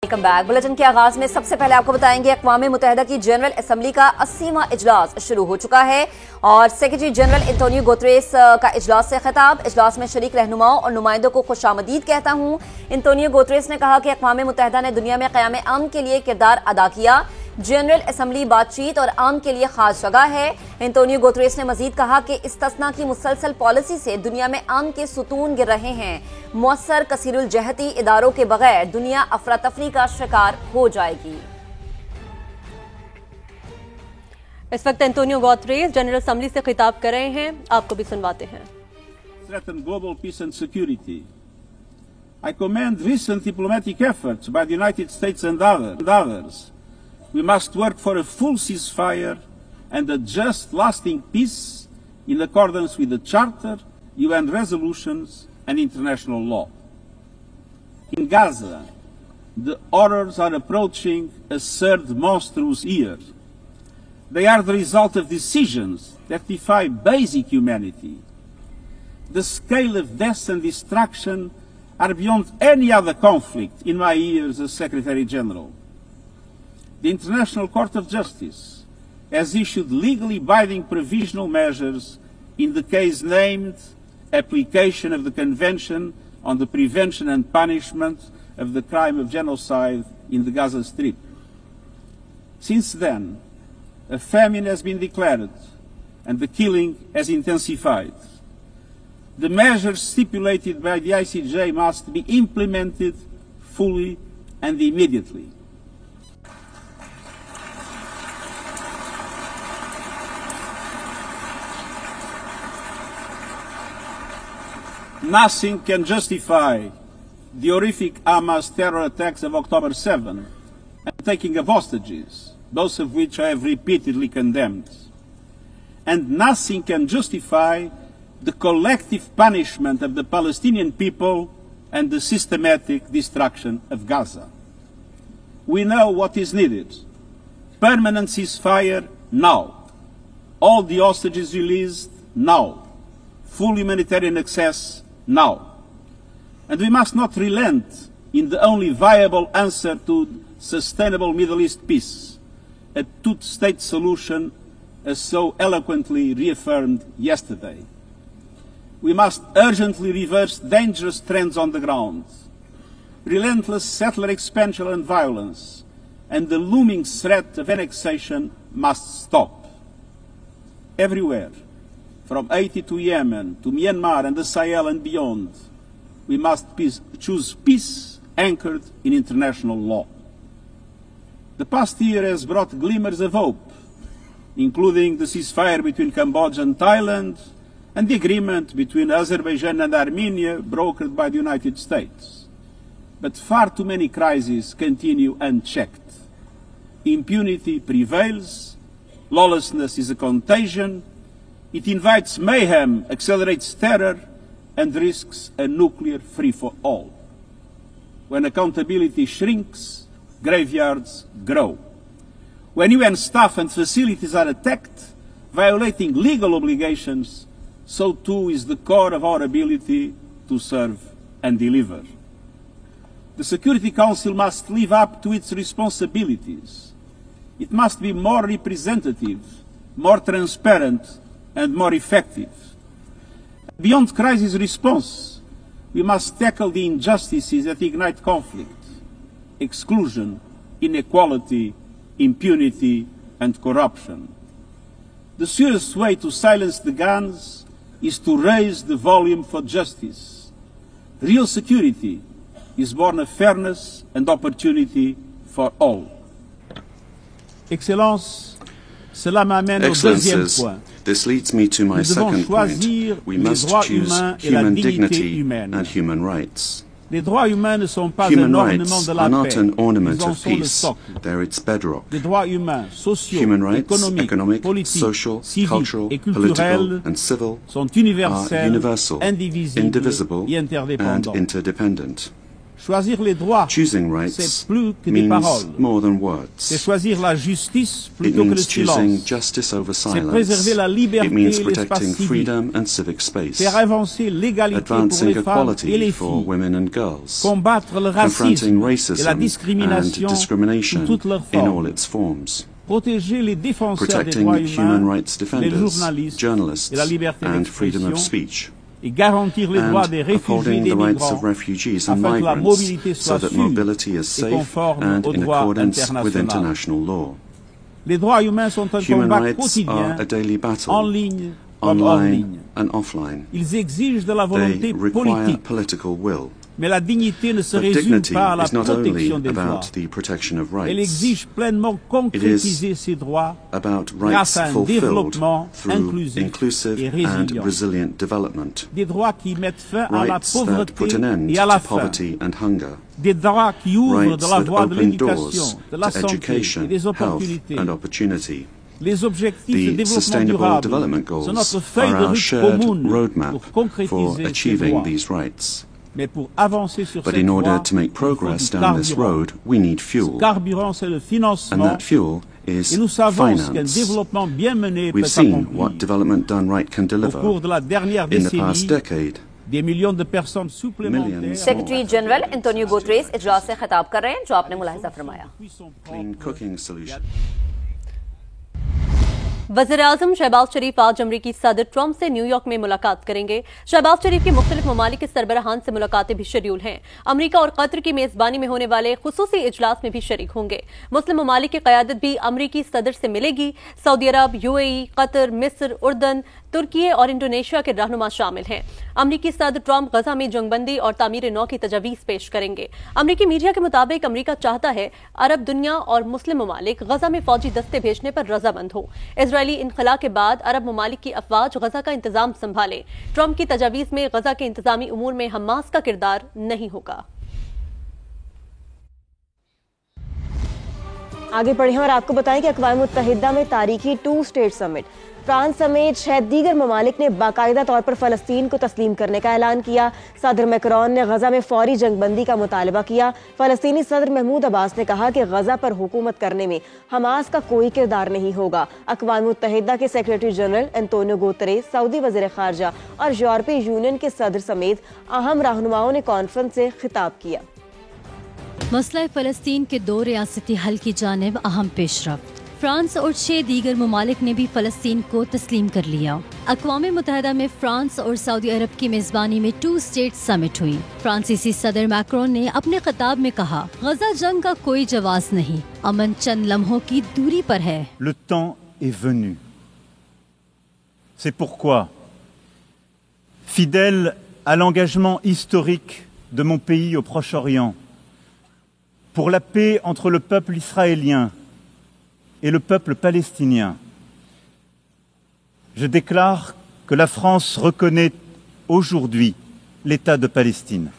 Welcome back. Bulletin के आगाज में सबसे पहले आपको बताएंगे अक़वाम मुत्तहिदा की जनरल असम्बली का 80वां इजलास शुरू हो चुका है और सेक्रेटरी जनरल एंटोनियो गुतेरेस का इजलास से खिताब। इजलास में शरीक रहनुमाओं और नुमाइंदों को खुशामदीद कहता हूं। एंटोनियो गुतेरेस ने कहा कि अक़वाम मुत्तहिदा ने दुनिया में क़याम अमन के लिए किरदार अदा किया। जनरल असम्बली बातचीत और अमन के लिए खास जगह है। एंटोनियो गुतेरेस ने मजीद कहा कि इस्तिस्ना की मुसलसल पॉलिसी से दुनिया में अमन के सुतून गिर रहे हैं। मौसर कसीरुल जहती इदारों के बगैर दुनिया अफरा तफरी का शिकार हो जाएगी। इस वक्त एंटोनियो गुतेरेस जनरल असम्बली से खिताब कर रहे हैं, आपको भी सुनवाते हैं। Threaten global peace and security. I commend recent diplomatic efforts by the United States and others. We must work for a full ceasefire and a just, lasting peace in accordance with the Charter, UN resolutions and international law. In Gaza, the horrors are approaching a third monstrous year. They are the result of decisions that defy basic humanity. The scale of death and destruction are beyond any other conflict in my years as Secretary General. The International Court of Justice has issued legally binding provisional measures in the case named application of the Convention on the Prevention and Punishment of the Crime of Genocide in the Gaza Strip. Since then, a famine has been declared and the killing has intensified. The measures stipulated by the ICJ must be implemented fully and immediately. Nothing can justify the horrific Hamas terror attacks of October 7 and taking of hostages, both of which I have repeatedly condemned. And nothing can justify the collective punishment of the Palestinian people and the systematic destruction of Gaza. We know what is needed. Permanent ceasefire now. All the hostages released now. Full humanitarian access now. And we must not relent in the only viable answer to sustainable Middle East peace, a two-state solution as so eloquently reaffirmed yesterday. We must urgently reverse dangerous trends on the ground. Relentless settler expansion and violence and the looming threat of annexation must stop. Everywhere, from Haiti to Yemen, to Myanmar and the Sahel and beyond, we must choose peace anchored in international law. The past year has brought glimmers of hope, including the ceasefire between Cambodia and Thailand, and the agreement between Azerbaijan and Armenia brokered by the United States. But far too many crises continue unchecked. Impunity prevails, lawlessness is a contagion, it invites mayhem, accelerates terror, and risks a nuclear free-for-all. When accountability shrinks, graveyards grow. When UN staff and facilities are attacked, violating legal obligations, so too is the core of our ability to serve and deliver. The Security Council must live up to its responsibilities. It must be more representative, more transparent, and more effective. Beyond crisis response, we must tackle the injustices that ignite conflict: exclusion, inequality, impunity, and corruption. The surest way to silence the guns is to raise the volume for justice. Real security is born of fairness and opportunity for all. Excellences, cela m'amène au deuxième point. This leads me to my second point. We must choose human dignity and human rights. Les droits humains ne sont pas Human un ornement rights de la are not paix. an ornament Ils en of sont le peace, socle. they're its bedrock. Les droits humains, sociaux, Human rights, économiques, economic, politiques, social, civiques cultural, et political, culturels and civil sont are universels, universal, indivisibles indivisible, et and interdépendants. interdependent. Choisir les droits, choosing rights c'est plus que des means paroles. more than words. C'est choisir la justice It plutôt que le means choosing silence. justice over C'est silence. préserver la It liberté means et l'espace protecting civique. freedom and civic space. Faire avancer l'égalité pour Advancing les femmes et equality les for filles. women and girls. Combattre le racisme Confronting et la racism and discrimination discrimination sous toutes leurs in all formes. its forms. Protéger les défenseurs des Protecting droits human humains, rights les defenders, journalistes journalists, et la liberté and freedom of d'expression, speech. et garantir les droits des And réfugiés et upholding des the rights of migrants refugees and afin que la migrants mobilité so soit that sûre mobility is et safe conforme and au in droit accordance with international. international law. Les droits humains sont un Human combat rights quotidien, are a daily battle, en ligne comme hors online ligne. and offline. Ils exigent de la They volonté require politique, political will. mais la dignité ne se But résume dignity pas à la is not only protection des droits. about the protection of Elle rights. exige pleinement concrétiser ces droits About grâce rights à un fulfilled développement through inclusif inclusive et and résilient. resilient development. Des droits qui mettent fin à la Rights that put pauvreté an end et à la to faim. poverty and hunger. Des droits qui ouvrent Rights de la that voie de open l'éducation, doors de la to santé education, et des health opportunités. and opportunity. Les objectifs de The développement Sustainable durable Development sont Goals notre feuille are de our route shared commune roadmap pour for concrétiser ces achieving droits. these rights. Mais pour avancer sur But cette in order voie, to make il faut progress du down this carburant. road, we need fuel. Ce carburant, c'est le And financement. that fuel is Et nous savons ce qu'un finance. développement bien mené We've peut seen accomplir. what development done right can Au deliver. cours de la dernière In the past décennie, decade, des millions de personnes supplémentaires Millions. Secretary general Antonio Guterres इजलास से खिताब कर रहे हैं, जो आपने मुलाहिजा फरमाया। clean cooking solution. वज़ीर-ए-आज़म शहबाज शरीफ आज अमरीकी सदर ट्रंप से न्यूयॉर्क में मुलाकात करेंगे। शहबाज शरीफ की मुख्तलिफ ममालिक के सरबराहान से मुलाकातें भी शेड्यूल हैं। अमरीका और कतर की मेजबानी में होने वाले खुसूसी इजलास में भी शरीक होंगे। मुस्लिम ममालिक की क़यादत भी अमरीकी सदर से मिलेगी। सऊदी अरब, यूएई, कतर, मिस्र, उर्दन, तुर्की और इंडोनेशिया के रहनुमा शामिल हैं। अमरीकी सदर ट्रंप गजा में जंगबंदी और तामीर नौ की तजवीज़ पेश करेंगे। अमरीकी मीडिया के मुताबिक अमरीका चाहता है अरब दुनिया और मुस्लिम ममालिक गजा में फौजी दस्ते भेजने पर रजामंद हो। इजरायली इनखला के बाद अरब ममालिक की अफवाज गजा का इंतजाम संभाले। ट्रंप की तजवीज़ में गजा के इंतजामी उमूर में हमास का किरदार नहीं होगा। आगे बढ़े और आपको बताएं कि अक़वाम मुत्तहिदा में तारीखी 2 स्टेट समिट, फ्रांस समेत 6 दीगर ममालिक ने बाकायदा तौर पर फ़लस्तीन को तस्लीम करने का ऐलान किया। सदर मैक्रोन ने गजा में फौरी जंगबंदी का मुतालबा किया। फ़लस्तीनी सदर महमूद अब्बास ने कहा कि गजा पर हुकूमत करने में हमास का कोई किरदार नहीं होगा। अक़वाम मुत्तहिदा के secretary general Antonio Guterres, Saudi वज़ीर ख़ारजा और यूरोपीय यूनियन के सदर समेत अहम रहनुमाओं ने कॉन्फ्रेंस से खिताब किया। मसला फ़लस्तीन के 2 रियासती हल की जानिब अहम पेशरफ्त। फ्रांस और 6 दीगर ममालिक ने भी फ़लस्तीन को तस्लीम कर लिया। अक़वाम मुत्तहिदा में फ्रांस और सऊदी अरब की मेज़बानी में 2 स्टेट समिट हुई। फ्रांसीसी सदर मैक्रोन ने अपने खिताब में कहा, गजा जंग का कोई जवाज नहीं, अमन चंद लम्हों की दूरी पर है। Le temps est venu. C'est pourquoi, fidèle à l'engagement historique de mon pays au Proche-Orient, pour la paix entre le peuple israélien et le peuple palestinien, je déclare que la France reconnaît aujourd'hui l'État de Palestine.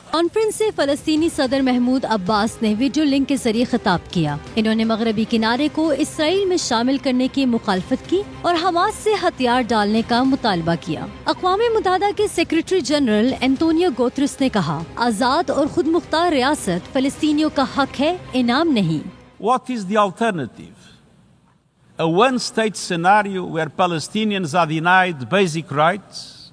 Conference से फ़लस्तीनी सदर महमूद अब्बास ने video link के जरिए खिताब किया। इन्होंने मगरबी किनारे को इसराइल में शामिल करने की मुखालफत की और हमास से हथियार डालने का मुतालबा किया। अक़वाम मुत्तहिदा के सेक्रेटरी जनरल एंटोनियो गुतेरेस ने कहा, आज़ाद और खुद मुख्तार रियासत फ़लस्तीनियों का हक है, इनाम नहीं। What is the alternative? A one-state scenario where Palestinians are denied basic rights,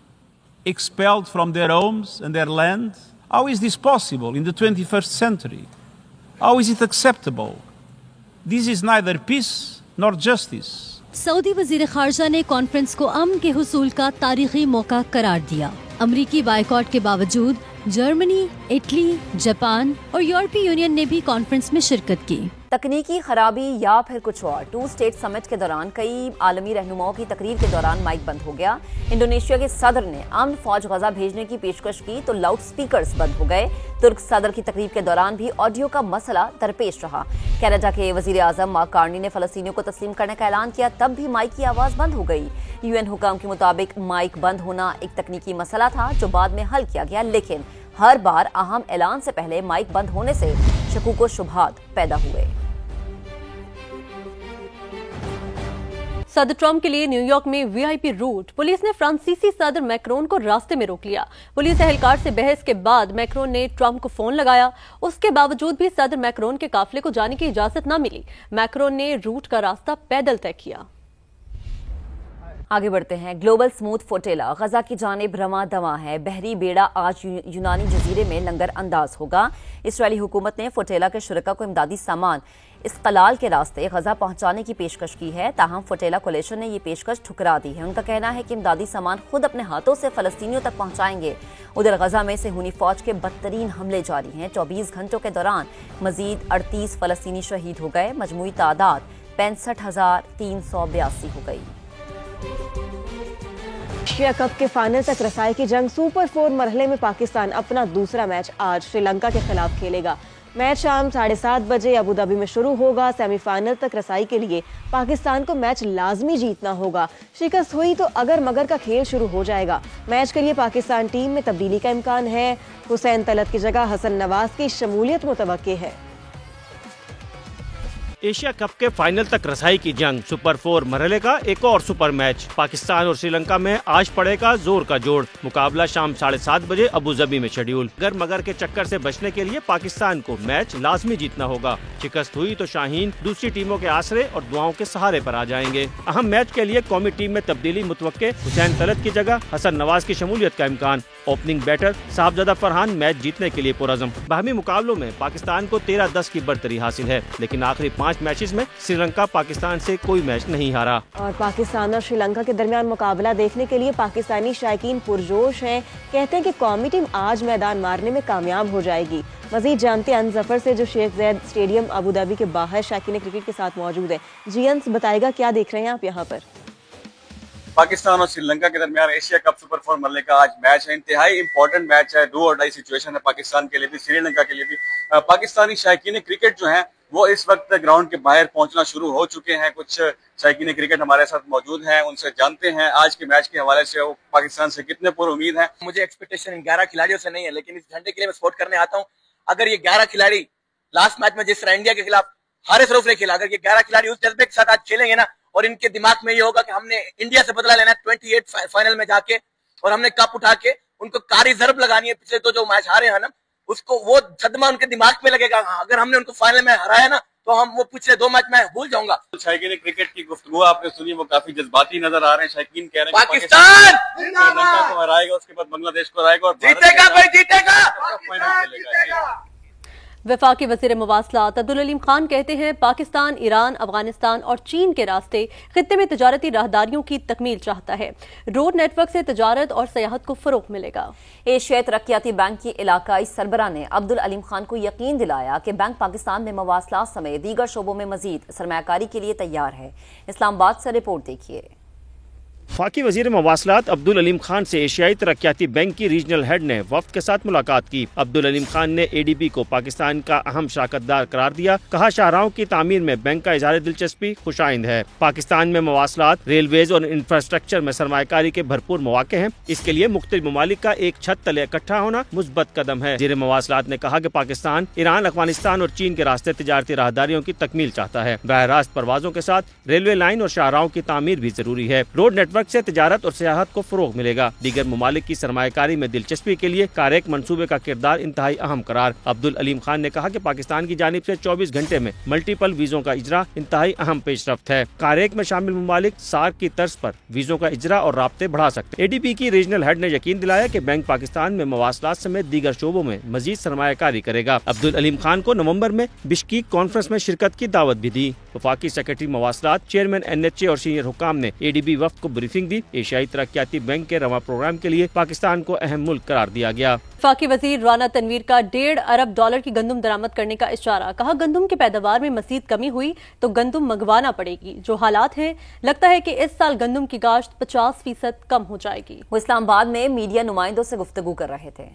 expelled from their homes and their land? How is this possible in the 21st century? How is it acceptable? This is neither peace nor justice. Saudi वज़ीर ख़ारजा ने conference को अमन के हुसूल का तारीखी मौका करार दिया। अमरीकी बायकॉट के बावजूद जर्मनी, इटली, जापान और यूरोपीय यूनियन ने भी कॉन्फ्रेंस में शिरकत की। तकनीकी खराबी या फिर कुछ और, 2 स्टेट समिट के दौरान कई आलमी रहनुमाओं की तकरीर के दौरान माइक बंद हो गया। इंडोनेशिया के सदर ने अमन फौज गजा भेजने की पेशकश की तो लाउड स्पीकर्स बंद हो गए। तुर्क सदर की तकरीर के दौरान भी ऑडियो का मसला दरपेश रहा। कनाडा के वजीर आजम मार्क कार्नी ने फलस्तीनियों को तस्लीम करने का ऐलान किया, तब भी माइक की आवाज बंद हो गई। यूएन हुकाम के मुताबिक माइक बंद होना एक तकनीकी मसला था जो बाद में हल किया गया, लेकिन हर बार अहम ऐलान से पहले माइक बंद होने से शकूक व शुबहात पैदा हुए। सदर ट्रंप के लिए न्यूयॉर्क में वीआईपी रूट। पुलिस ने फ्रांसीसी सदर मैक्रोन को रास्ते में रोक लिया। पुलिस एहलकार से बहस के बाद मैक्रोन ने ट्रंप को फोन लगाया। उसके बावजूद भी सदर मैक्रोन के काफिले को जाने की इजाजत न मिली। मैक्रोन ने रूट का रास्ता पैदल तय किया। आगे बढ़ते हैं। ग्लोबल स्मूथ फोटेला गजा की जानिब रवां दवा है। बहरी बेड़ा आज यूनानी जजीरे में लंगर अंदाज होगा। इसराइली हुकूमत ने फोटेला के शुरका को इमदादी सामान इस्कलाल के रास्ते गजा पहुंचाने की पेशकश की है। ताहम फोटेला कोलेशन ने यह पेशकश ठुकरा दी है। उनका कहना है कि इमदादी सामान खुद अपने हाथों से फलस्तीनियों तक पहुंचाएंगे। उधर गजा में सेहूनी फौज के बदतरीन हमले जारी हैं। 24 घंटों के दौरान मजीद 38 फलस्तीनी शहीद हो गए। मजमूई तादाद 65,382 हो गई। एशिया कप के फाइनल तक रसाई की जंग सुपर 4 मरहले में पाकिस्तान अपना दूसरा मैच आज श्रीलंका के खिलाफ खेलेगा। मैच शाम 7:30 बजे अबू धाबी में शुरू होगा। सेमीफाइनल तक रसाई के लिए पाकिस्तान को मैच लाजमी जीतना होगा। शिकस्त हुई तो अगर मगर का खेल शुरू हो जाएगा। मैच के लिए पाकिस्तान टीम में तब्दीली का इम्कान है। हुसैन तलत की जगह हसन नवाज की शमूलियत मुतवक्के है। एशिया कप के फाइनल तक रसाई की जंग सुपर 4 मरहले का एक और सुपर मैच पाकिस्तान और श्रीलंका में आज पड़ेगा जोर का जोड़। मुकाबला शाम 7:30 बजे अबू धाबी में शेड्यूल। अगर मगर के चक्कर से बचने के लिए पाकिस्तान को मैच लाजमी जीतना होगा। शिकस्त हुई तो शाहीन दूसरी टीमों के आसरे और दुआओं के सहारे पर आ जाएंगे। अहम मैच के लिए कौमी टीम में तब्दीली मुतवक्के। हुसैन तलत की जगह हसन नवाज की शमूलियत का इम्कान। ओपनिंग बैटर साहबजादा फरहान मैच जीतने के लिए पुरअज़्म। बाहमी मुकाबलों में पाकिस्तान को 13-10 की बढ़तरी हासिल है, लेकिन आखिरी 5 मैचेस में श्रीलंका पाकिस्तान से कोई मैच नहीं हारा। और पाकिस्तान और श्रीलंका के दरमियान मुकाबला देखने के लिए पाकिस्तानी शायकीन पुरजोश हैं। कहते हैं कि कौमी टीम आज मैदान मारने में कामयाब हो जाएगी। मजीद जानते हैं अन जफर से, जो शेख ज़ैद स्टेडियम अबू धाबी के बाहर शायकीन क्रिकेट के साथ मौजूद है। जी अंस बताएगा क्या देख रहे हैं आप यहाँ पर? पाकिस्तान और श्रीलंका के दरमियान एशिया कप सुपर 4 मरहले का आज मैच है। इंतहाई इंपॉर्टेंट मैच है। डू और डाई सिचुएशन है पाकिस्तान के लिए भी, श्रीलंका के लिए भी। पाकिस्तानी शायकीन क्रिकेट जो है वो इस वक्त ग्राउंड के बाहर पहुंचना शुरू हो चुके हैं। कुछ शायकीन क्रिकेट हमारे साथ मौजूद हैं, उनसे जानते हैं आज के मैच के हवाले से वो पाकिस्तान से कितने पुर उम्मीद हैं। मुझे एक्सपेक्टेशन 11 खिलाड़ियों से नहीं है, लेकिन इस घंटे के लिए मैं सपोर्ट करने आता हूँ। अगर ये 11 खिलाड़ी लास्ट मैच में जिस तरह इंडिया के खिलाफ हारिस रऊफ ने खेला, अगर ये 11 खिलाड़ी उस जज्बे के साथ आज खेलेंगे ना, और इनके दिमाग में ये होगा कि हमने इंडिया से बदला लेना है 28 फाइनल में जाके, और हमने कप उठा के उनको कारी जरब लगानी है। पिछले जो मैच हारे हैं ना, उसको वो सदमा उनके दिमाग में लगेगा। अगर हमने उनको फाइनल में हराया ना, तो हम वो पिछले 2 मैच में भूल जाऊंगा। शायकीन क्रिकेट की गुफ्तगू आपने सुनी, वो काफी जज्बाती नजर आ रहे हैं। शायकीन कह रहे हैं पाकिस्तान श्रीलंका को हराएगा, उसके बाद बांग्लादेश को हराएगा और जीतेगा भाई, जीतेगा। फाइनल खेलेगा। वफाकी वज़ीर मवासलात अब्दुल अलीम खान कहते हैं पाकिस्तान ईरान, अफगानिस्तान और चीन के रास्ते खित्ते में तजारती राहदारियों की तकमील चाहता है। रोड नेटवर्क से तजारत और सयाहत को फरोग मिलेगा। एशियाई तरक्याती बैंक की इलाकाई सरबरा ने अब्दुल अलीम खान को यकीन दिलाया कि बैंक पाकिस्तान में मवासलात समेत दीगर शोबों में मजीद सरमायाकारी के लिए तैयार है। इस्लामाबाद से रिपोर्ट देखिए। वफाकी वज़ीर मवासलात अब्दुल अलीम खान से एशियाई तरक्याती बैंक की रीजनल हेड ने वफ्द के साथ मुलाकात की। अब्दुल अलीम खान ने ADB को पाकिस्तान का अहम शराकतदार करार दिया। कहा शाहराहों की तामीर में बैंक का इज़हार दिलचस्पी खुशाइंद है। पाकिस्तान में मवासलात, रेलवेज और इंफ्रास्ट्रक्चर में सरमायाकारी के भरपूर मौके हैं। इसके लिए मुख्तलिफ ममालिक का एक छत तले इकट्ठा होना मुस्बत कदम है। वज़ीर मवासलात ने कहा कि पाकिस्तान ईरान, अफगानिस्तान और चीन के रास्ते तजारती राहदारियों की तकमील चाहता है। बराह रास्त परवाजों के साथ रेलवे लाइन और शाहराहों की तामीर भी जरूरी है। रोड नेटवर्क से तजारत और सियाहत को फरोग मिलेगा। दीगर ममालिक की सरमायाकारी में दिलचस्पी के लिए कारक मंसूबे का किरदार इंतहाई अहम करार। अब्दुल अलीम खान ने कहा कि पाकिस्तान की जानिब से 24 घंटे में मल्टीपल वीजों का इजरा इंतहाई अहम पेशरफ्त है। कारक में शामिल ममालिक सार्क की तर्ज पर वीजों का इजरा और राब्ते बढ़ा सकते हैं। ADB की रीजनल हेड ने यकीन दिलाया कि बैंक पाकिस्तान में मवासलात समेत दीगर शोबों में मजीद सरमायाकारी करेगा। अब्दुल अलीम खान को नवंबर में बिश्कीक कॉन्फ्रेंस में शिरकत की दावत भी दी। वफाकी सेक्रेटरी मवासलात, चेयरमैन NHA और सीनियर हुकाम ने ADB वफ्द को ब्रीफिंग दी। एशियाई तरक्याती बैंक के रवा प्रोग्राम के लिए पाकिस्तान को अहम मुल्क करार दिया गया। वफाकी वजीर राना तनवीर का $1.5 अरब की गंदम दरामद करने का इशारा। कहा गंदम की पैदावार में मजीद कमी हुई तो गंदम मंगवाना पड़ेगी। जो हालात हैं, लगता है कि इस साल गंदम की काश्त 50% कम हो जाएगी। वो इस्लामाबाद में मीडिया नुमाइंदों से गुफ्तगू कर रहे थे।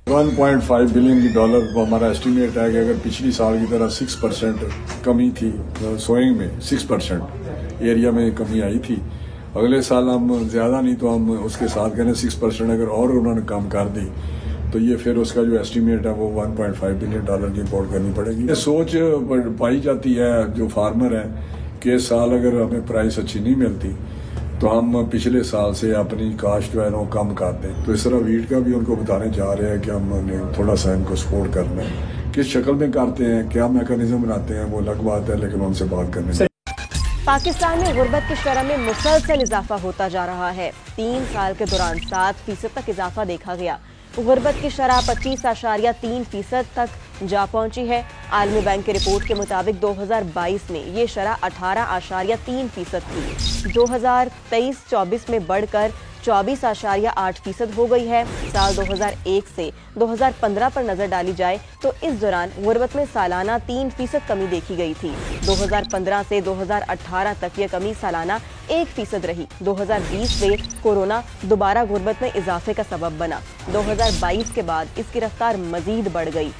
$1.5 बिलियन वो हमारा एस्टिमेट है कि अगर पिछली साल की तरह 6% कमी थी सोइंग में, 6% एरिया में कमी आई थी, अगले साल हम ज्यादा नहीं तो हम उसके साथ करें 6% अगर और उन्होंने कम कर दी तो ये फिर उसका जो एस्टिमेट है वो $1.5 बिलियन की इम्पोर्ट करनी पड़ेगी। ये सोच पाई जाती है जो फार्मर है कि इस साल अगर हमें प्राइस अच्छी नहीं मिलती तो हम पिछले साल से अपनी कास्ट जो है ना कम कर दें। तो इस तरह वीट का भी उनको बताने जा रहे हैं कि हमने थोड़ा सा इनको सपोर्ट करना है। किस शक्ल में करते हैं, क्या मैकेनिज्म बनाते हैं, वो अलग बात है, लेकिन उनसे बात करने से। पाकिस्तान में गुर्बत की शरह में मुसलसल इजाफा होता जा रहा है। 3 साल के दौरान 7% तक इजाफा देखा गया। गुर्बत की शरह 25.3% तक जा पहुंची है। आलमी बैंक की रिपोर्ट के मुताबिक 2022 में ये शरह 18.3% थी। 2023-24 में बढ़कर 24.8% हो गई है। साल 2001 से 2015 पर नजर डाली जाए तो इस दौरान गुर्बत में सालाना 3% कमी देखी गई थी। 2015 से 2018 तक यह कमी सालाना 1% रही। 2020 में कोरोना दोबारा गुर्बत में इजाफे का सबब बना। 2022 के बाद इसकी रफ्तार मजीद बढ़ गई।